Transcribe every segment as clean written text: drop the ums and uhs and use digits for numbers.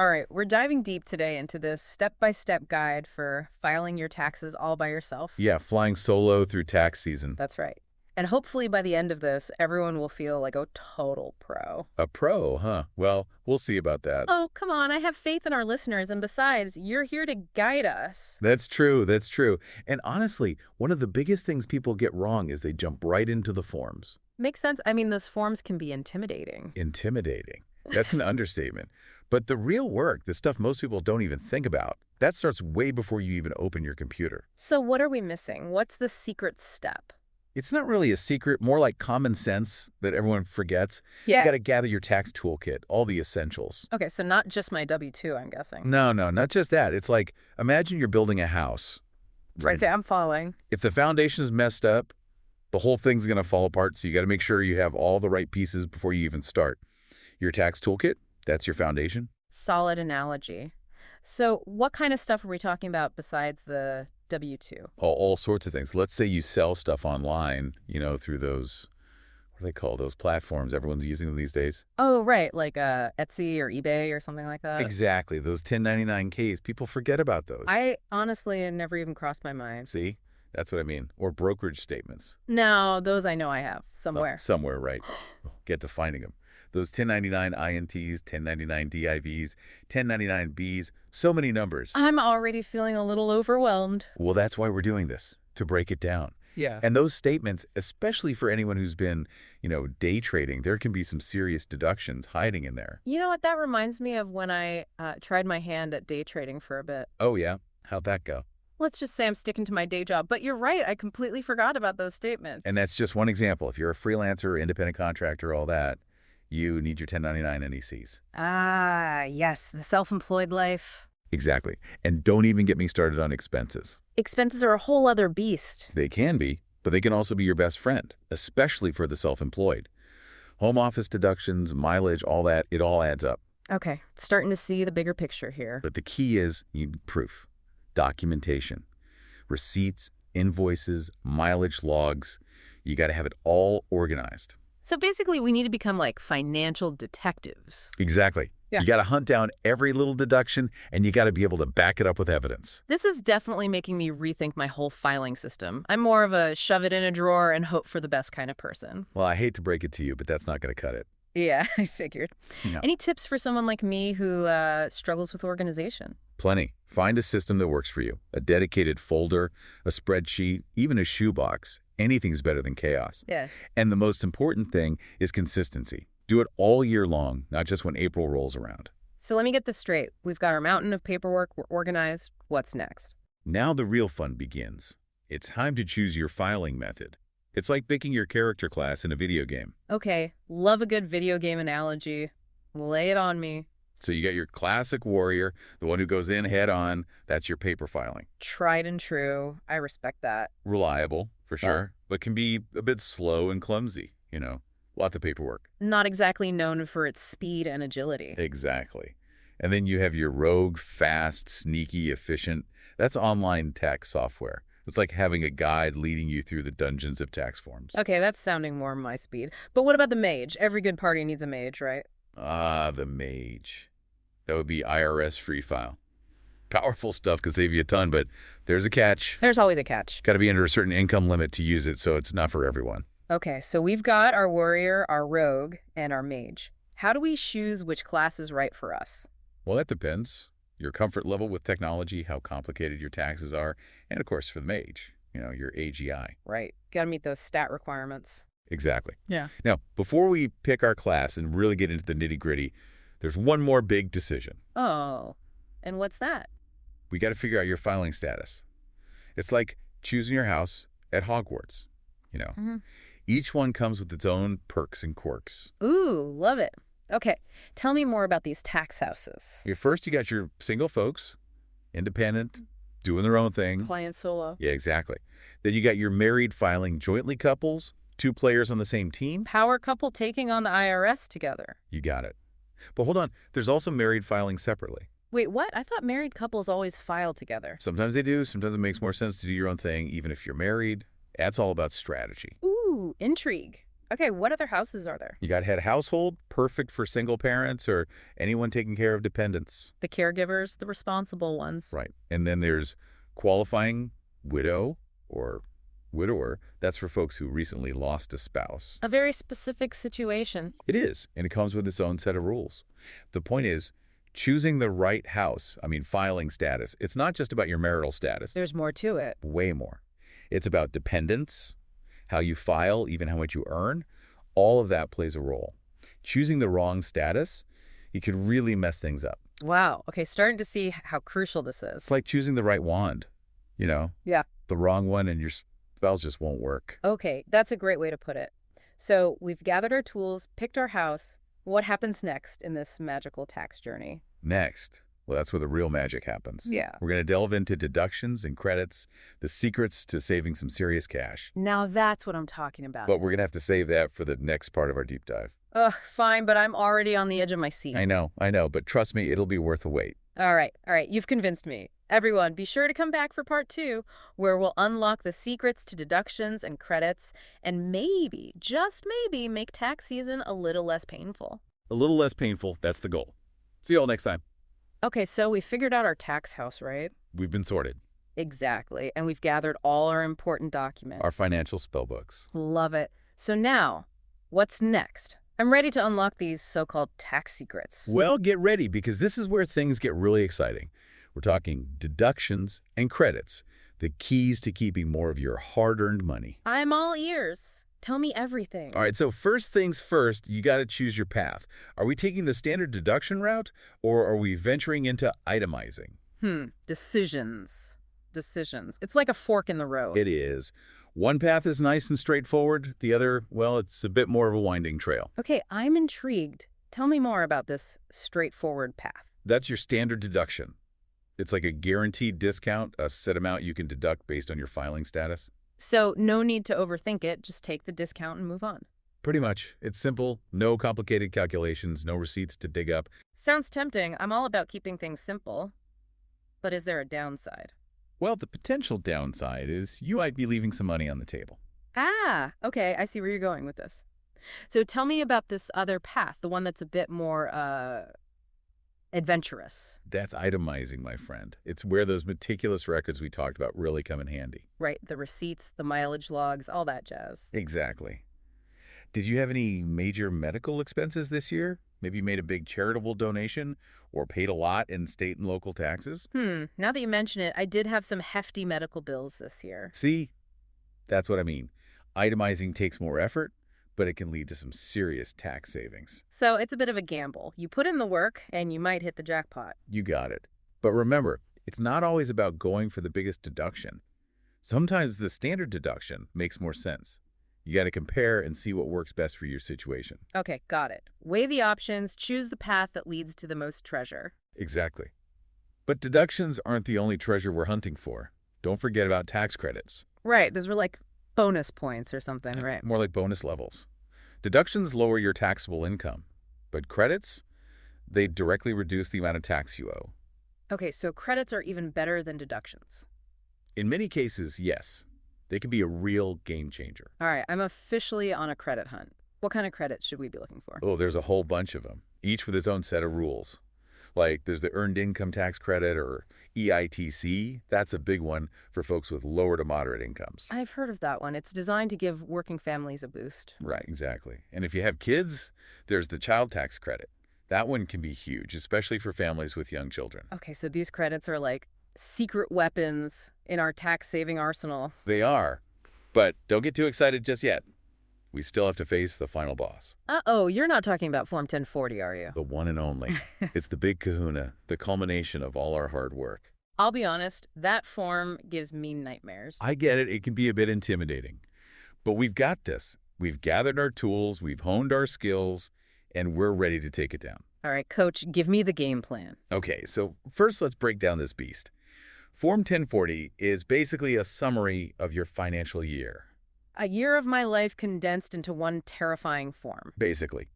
All right, we're diving deep today into this step-by-step guide for filing your taxes all by yourself. Yeah, flying solo through tax season. That's right. And hopefully by the end of this, everyone will feel like a total pro. A pro, huh? Well, we'll see about that. Oh, come on, I have faith in our listeners, and besides, you're here to guide us. That's true, that's true. And honestly, one of the biggest things people get wrong is they jump right into the forms. Makes sense. I mean, those forms can be intimidating. Intimidating. That's an understatement. But the real work, the stuff most people don't even think about, that starts way before you even open your computer. So what are we missing? What's the secret step? It's not really a secret, more like common sense that everyone forgets. Yeah. You got to gather your tax toolkit, all the essentials. Okay, so not just my W-2, I'm guessing. No, not just that. It's like, imagine you're building a house. Right, I'm following. If the foundation is messed up, the whole thing's going to fall apart, so you got to make sure you have all the right pieces before you even start. Your tax toolkit, that's your foundation. Solid analogy. So what kind of stuff are we talking about besides the W-2? All sorts of things. Let's say you sell stuff online, through those, what do they call those platforms? Everyone's using them these days. Oh, right, like Etsy or eBay or something like that. Exactly. Those 1099-Ks, people forget about those. I honestly it never even crossed my mind. See? That's what I mean. Or brokerage statements. No, those I know I have somewhere. Somewhere, right. Get to finding them. Those 1099 INTs, 1099 DIVs, 1099Bs, so many numbers. I'm already feeling a little overwhelmed. Well, that's why we're doing this, to break it down. Yeah. And those statements, especially for anyone who's been, day trading, there can be some serious deductions hiding in there. You know what? That reminds me of when I tried my hand at day trading for a bit. Oh, yeah? How'd that go? Let's just say I'm sticking to my day job. But you're right. I completely forgot about those statements. And that's just one example. If you're a freelancer, independent contractor, all that, you need your 1099 NECs. Ah, yes, the self-employed life. Exactly. And don't even get me started on expenses. Expenses are a whole other beast. They can be, but they can also be your best friend, especially for the self-employed. Home office deductions, mileage, all that, it all adds up. Okay, starting to see the bigger picture here. But the key is you need proof, documentation, receipts, invoices, mileage logs. You got to have it all organized. So basically, we need to become like financial detectives. Exactly. Yeah. You got to hunt down every little deduction, and you got to be able to back it up with evidence. This is definitely making me rethink my whole filing system. I'm more of a shove it in a drawer and hope for the best kind of person. Well, I hate to break it to you, but that's not going to cut it. Yeah, I figured. No. Any tips for someone like me who struggles with organization? Plenty. Find a system that works for you. A dedicated folder, a spreadsheet, even a shoebox. Anything's better than chaos. Yeah. And the most important thing is consistency. Do it all year long, not just when April rolls around. So let me get this straight. We've got our mountain of paperwork. We're organized. What's next? Now the real fun begins. It's time to choose your filing method. It's like picking your character class in a video game. Okay, love a good video game analogy. Lay it on me. So you got your classic warrior, the one who goes in head on. That's your paper filing. Tried and true. I respect that. Reliable, for sure, but can be a bit slow and clumsy, Lots of paperwork. Not exactly known for its speed and agility. Exactly. And then you have your rogue, fast, sneaky, efficient. That's online tax software. It's like having a guide leading you through the dungeons of tax forms. Okay, that's sounding more my speed. But what about the mage? Every good party needs a mage, right? Ah, the mage. That would be IRS free file. Powerful stuff, could save you a ton, but there's a catch. There's always a catch. Got to be under a certain income limit to use it, so it's not for everyone. Okay, so we've got our warrior, our rogue, and our mage. How do we choose which class is right for us? Well, that depends. Your comfort level with technology, how complicated your taxes are, and of course for the mage, your AGI. Right. Got to meet those stat requirements. Exactly. Yeah. Now, before we pick our class and really get into the nitty-gritty, there's one more big decision. Oh, and what's that? We got to figure out your filing status. It's like choosing your house at Hogwarts, Mm-hmm. Each one comes with its own perks and quirks. Ooh, love it. Okay, tell me more about these tax houses. First, you got your single folks, independent, doing their own thing. Client solo. Yeah, exactly. Then you got your married filing jointly couples, 2 players on the same team. Power couple taking on the IRS together. You got it. But hold on, there's also married filing separately. Wait, what? I thought married couples always file together. Sometimes they do. Sometimes it makes more sense to do your own thing, even if you're married. That's all about strategy. Ooh, intrigue. Okay, what other houses are there? You got head household, perfect for single parents or anyone taking care of dependents. The caregivers, the responsible ones. Right. And then there's qualifying widow or widower. That's for folks who recently lost a spouse. A very specific situation. It is, and it comes with its own set of rules. The point is, choosing the right house, filing status, it's not just about your marital status, There's more to it. way more. It's about dependents, how you file, even how much you earn. All of that plays a role. Choosing the wrong status, it could really mess things up. Wow. Okay, starting to see how crucial this It's is. like choosing the right wand, you know? Yeah. The wrong one and your spouse just won't work. Okay, that's a great way to put it. So we've gathered our tools, picked our house. What happens next in this magical tax journey? Next, well, that's where the real magic happens. Yeah. We're going to delve into deductions and credits, the secrets to saving some serious cash. Now that's what I'm talking about. But we're going to have to save that for the next part of our deep dive. Ugh, fine, but I'm already on the edge of my seat. I know, but trust me, it'll be worth the wait. All right, you've convinced me. Everyone, be sure to come back for part 2, where we'll unlock the secrets to deductions and credits, and maybe, just maybe, make tax season a little less painful. A little less painful, that's the goal. See you all next time. Okay, so we figured out our tax house, right? We've been sorted. Exactly, and we've gathered all our important documents. Our financial spellbooks. Love it. So now, what's next? I'm ready to unlock these so-called tax secrets. Well, get ready, because this is where things get really exciting. We're talking deductions and credits, the keys to keeping more of your hard-earned money. I'm all ears. Tell me everything. All right, so first things first, you got to choose your path. Are we taking the standard deduction route, or are we venturing into itemizing? Decisions. It's like a fork in the road. It is. One path is nice and straightforward. The other, well, it's a bit more of a winding trail. Okay, I'm intrigued. Tell me more about this straightforward path. That's your standard deduction. It's like a guaranteed discount, a set amount you can deduct based on your filing status. So no need to overthink it. Just take the discount and move on. Pretty much. It's simple, no complicated calculations, no receipts to dig up. Sounds tempting. I'm all about keeping things simple. But is there a downside? Well, the potential downside is you might be leaving some money on the table. Ah, okay. I see where you're going with this. So tell me about this other path, the one that's a bit more, adventurous. That's itemizing, my friend. It's where those meticulous records we talked about really come in handy. Right, the receipts, the mileage logs, all that jazz. Exactly. Did you have any major medical expenses this year? Maybe you made a big charitable donation or paid a lot in state and local taxes? Now that you mention it, I did have some hefty medical bills this year. See? That's what I mean. Itemizing takes more effort, but it can lead to some serious tax savings. So it's a bit of a gamble. You put in the work, and you might hit the jackpot. You got it. But remember, it's not always about going for the biggest deduction. Sometimes the standard deduction makes more sense. You got to compare and see what works best for your situation. Okay, got it. Weigh the options, choose the path that leads to the most treasure. Exactly. But deductions aren't the only treasure we're hunting for. Don't forget about tax credits. Right, those were like bonus points or something, right? More like bonus levels. Deductions lower your taxable income, but credits, they directly reduce the amount of tax you owe. Okay, so credits are even better than deductions. In many cases, yes. They can be a real game changer. All right, I'm officially on a credit hunt. What kind of credits should we be looking for? Oh, there's a whole bunch of them, each with its own set of rules. Like there's the Earned Income Tax Credit, or EITC. That's a big one for folks with lower to moderate incomes. I've heard of that one. It's designed to give working families a boost. Right, exactly. And if you have kids, there's the Child Tax Credit. That one can be huge, especially for families with young children. Okay, so these credits are like secret weapons in our tax-saving arsenal. They are. But don't get too excited just yet. We still have to face the final boss. Uh-oh, you're not talking about Form 1040, are you? The one and only. It's the big kahuna, the culmination of all our hard work. I'll be honest, that form gives me nightmares. I get it. It can be a bit intimidating. But we've got this. We've gathered our tools, we've honed our skills, and we're ready to take it down. All right, Coach, give me the game plan. Okay, so first let's break down this beast. Form 1040 is basically a summary of your financial year. A year of my life condensed into one terrifying form. Basically.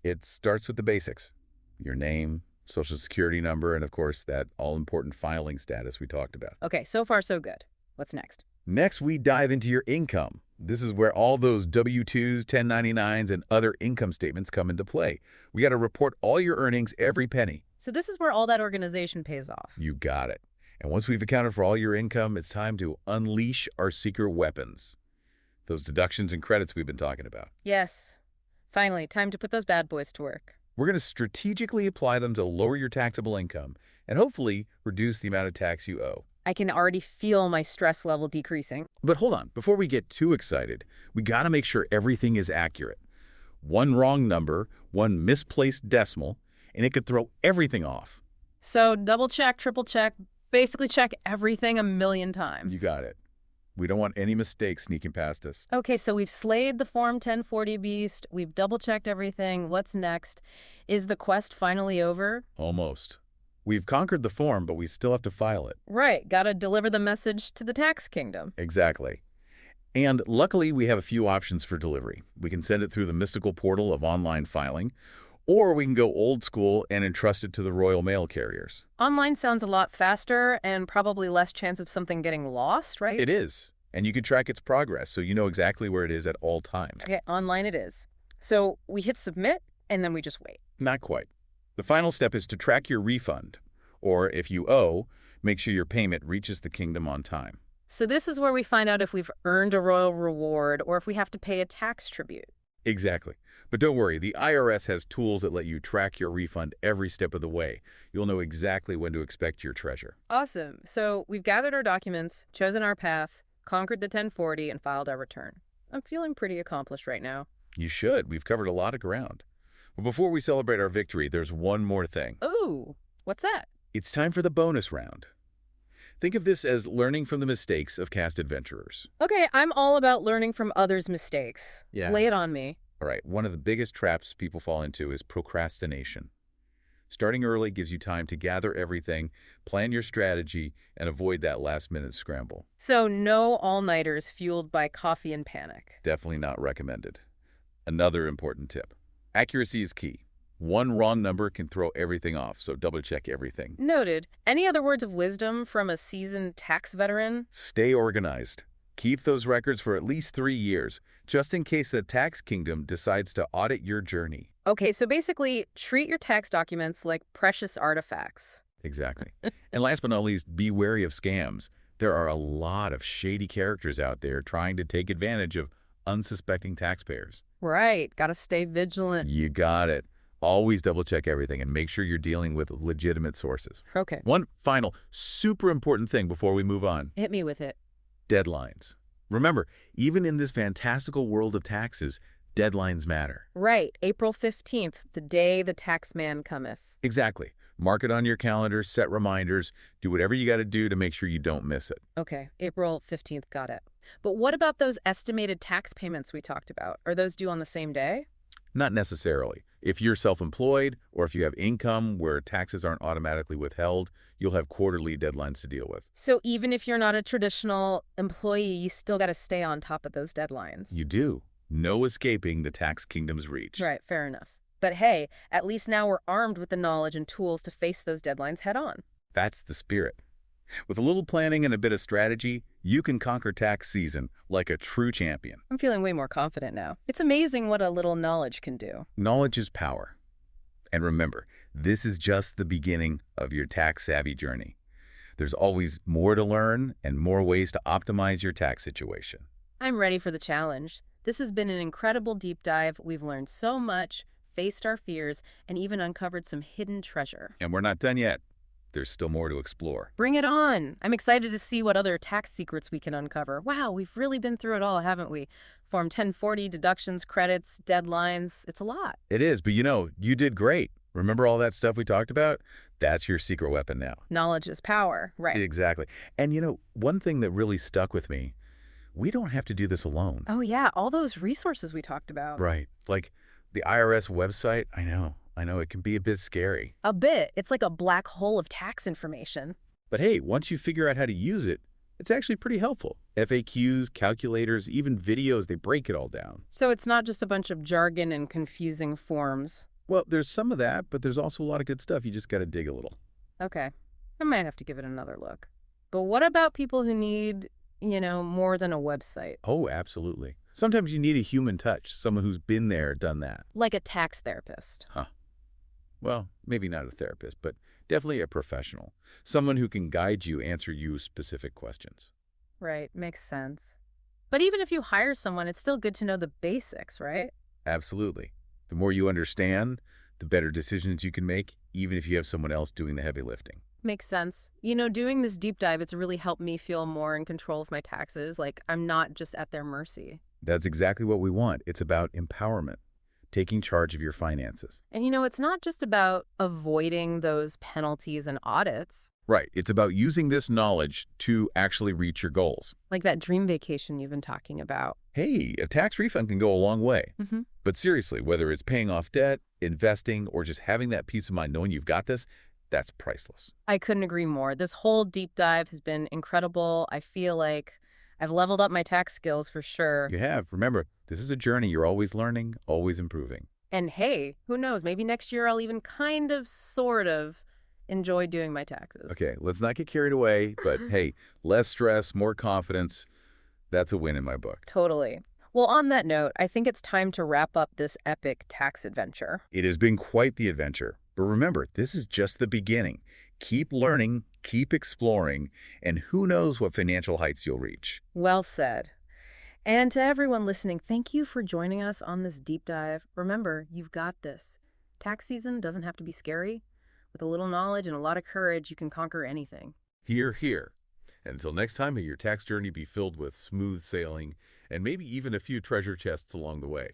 It starts with the basics. Your name, social security number, and of course that all-important filing status we talked about. Okay, so far so good. What's next? Next, we dive into your income. This is where all those W-2s, 1099s, and other income statements come into play. We got to report all your earnings, every penny. So this is where all that organization pays off. You got it. And once we've accounted for all your income, it's time to unleash our secret weapons. Those deductions and credits we've been talking about. Yes. Finally, time to put those bad boys to work. We're going to strategically apply them to lower your taxable income and hopefully reduce the amount of tax you owe. I can already feel my stress level decreasing. But hold on, before we get too excited, we got to make sure everything is accurate. One wrong number, one misplaced decimal, and it could throw everything off. So double check, triple check, basically check everything a million times. You got it. We don't want any mistakes sneaking past us. Okay, so we've slayed the Form 1040 beast. We've double-checked everything. What's next? Is the quest finally over? Almost. We've conquered the form, but we still have to file it. Right, gotta deliver the message to the tax kingdom. Exactly. And luckily, we have a few options for delivery. We can send it through the mystical portal of online filing, or we can go old school and entrust it to the Royal Mail carriers. Online sounds a lot faster and probably less chance of something getting lost, right? It is. And you can track its progress, so you know exactly where it is at all times. Okay, online it is. So we hit submit, and then we just wait. Not quite. The final step is to track your refund, or if you owe, make sure your payment reaches the kingdom on time. So this is where we find out if we've earned a royal reward or if we have to pay a tax tribute. Exactly. But don't worry, the IRS has tools that let you track your refund every step of the way. You'll know exactly when to expect your treasure. Awesome. So we've gathered our documents, chosen our path, conquered the 1040, and filed our return. I'm feeling pretty accomplished right now. You should. We've covered a lot of ground. But before we celebrate our victory, there's one more thing. Ooh, what's that? It's time for the bonus round. Think of this as learning from the mistakes of cast adventurers. Okay, I'm all about learning from others' mistakes. Yeah. Lay it on me. All right, one of the biggest traps people fall into is procrastination. Starting early gives you time to gather everything, plan your strategy, and avoid that last-minute scramble. So no all-nighters fueled by coffee and panic. Definitely not recommended. Another important tip. Accuracy is key. One wrong number can throw everything off, so double-check everything. Noted. Any other words of wisdom from a seasoned tax veteran? Stay organized. Keep those records for at least 3 years, just in case the tax kingdom decides to audit your journey. Okay, so basically, treat your tax documents like precious artifacts. Exactly. And last but not least, be wary of scams. There are a lot of shady characters out there trying to take advantage of unsuspecting taxpayers. Right, gotta stay vigilant. You got it. Always double-check everything and make sure you're dealing with legitimate sources. Okay. One final, super important thing before we move on. Hit me with it. Deadlines. Remember, even in this fantastical world of taxes, deadlines matter. Right, April 15th, the day the tax man cometh. Exactly. Mark it on your calendar, set reminders, do whatever you got to do to make sure you don't miss it. Okay, April 15th, got it. But what about those estimated tax payments we talked about? Are those due on the same day? Not necessarily. If you're self-employed or if you have income where taxes aren't automatically withheld, you'll have quarterly deadlines to deal with. So even if you're not a traditional employee, you still got to stay on top of those deadlines. You do. No escaping the tax kingdom's reach. Right, fair enough. But hey, at least now we're armed with the knowledge and tools to face those deadlines head on. That's the spirit. With a little planning and a bit of strategy, you can conquer tax season like a true champion. I'm feeling way more confident now. It's amazing what a little knowledge can do. Knowledge is power. And remember, this is just the beginning of your tax-savvy journey. There's always more to learn and more ways to optimize your tax situation. I'm ready for the challenge. This has been an incredible deep dive. We've learned so much, faced our fears, and even uncovered some hidden treasure. And we're not done yet. There's still more to explore. Bring it on. I'm excited to see what other tax secrets we can uncover. Wow, we've really been through it all, haven't we? Form 1040, deductions, credits, deadlines. It's a lot. It is, but you did great. Remember all that stuff we talked about? That's your secret weapon now. Knowledge is power, right? Exactly. And one thing that really stuck with me, we don't have to do this alone. Oh yeah, all those resources we talked about. Right. Like the IRS website, I know, it can be a bit scary. A bit. It's like a black hole of tax information. But hey, once you figure out how to use it, it's actually pretty helpful. FAQs, calculators, even videos, they break it all down. So it's not just a bunch of jargon and confusing forms. Well, there's some of that, but there's also a lot of good stuff. You just got to dig a little. Okay. I might have to give it another look. But what about people who need more than a website. Oh, absolutely. Sometimes you need a human touch, someone who's been there, done that. Like a tax therapist. Huh. Well, maybe not a therapist, but definitely a professional. Someone who can guide you, answer you specific questions. Right, makes sense. But even if you hire someone, it's still good to know the basics, right? Absolutely. The more you understand, the better decisions you can make, even if you have someone else doing the heavy lifting. Makes sense. Doing this deep dive, it's really helped me feel more in control of my taxes. Like, I'm not just at their mercy. That's exactly what we want. It's about empowerment, taking charge of your finances. And it's not just about avoiding those penalties and audits, Right. It's about using this knowledge to actually reach your goals. like that dream vacation you've been talking about. Hey, a tax refund can go a long way. Hmm. But seriously, whether it's paying off debt, investing, or just having that peace of mind knowing you've got this, that's priceless. I couldn't agree more. This whole deep dive has been incredible. I feel like I've leveled up my tax skills for sure. You have. Remember, this is a journey. You're always learning, always improving. And hey, who knows? Maybe next year I'll even kind of, sort of enjoy doing my taxes. Okay, let's not get carried away, but hey, less stress, more confidence. That's a win in my book. Totally. Well, on that note, I think it's time to wrap up this epic tax adventure. It has been quite the adventure. But remember, this is just the beginning. Keep learning, keep exploring, and who knows what financial heights you'll reach. Well said. And to everyone listening, thank you for joining us on this deep dive. Remember, you've got this. Tax season doesn't have to be scary. With a little knowledge and a lot of courage, you can conquer anything. Here, here. And until next time, may your tax journey be filled with smooth sailing and maybe even a few treasure chests along the way.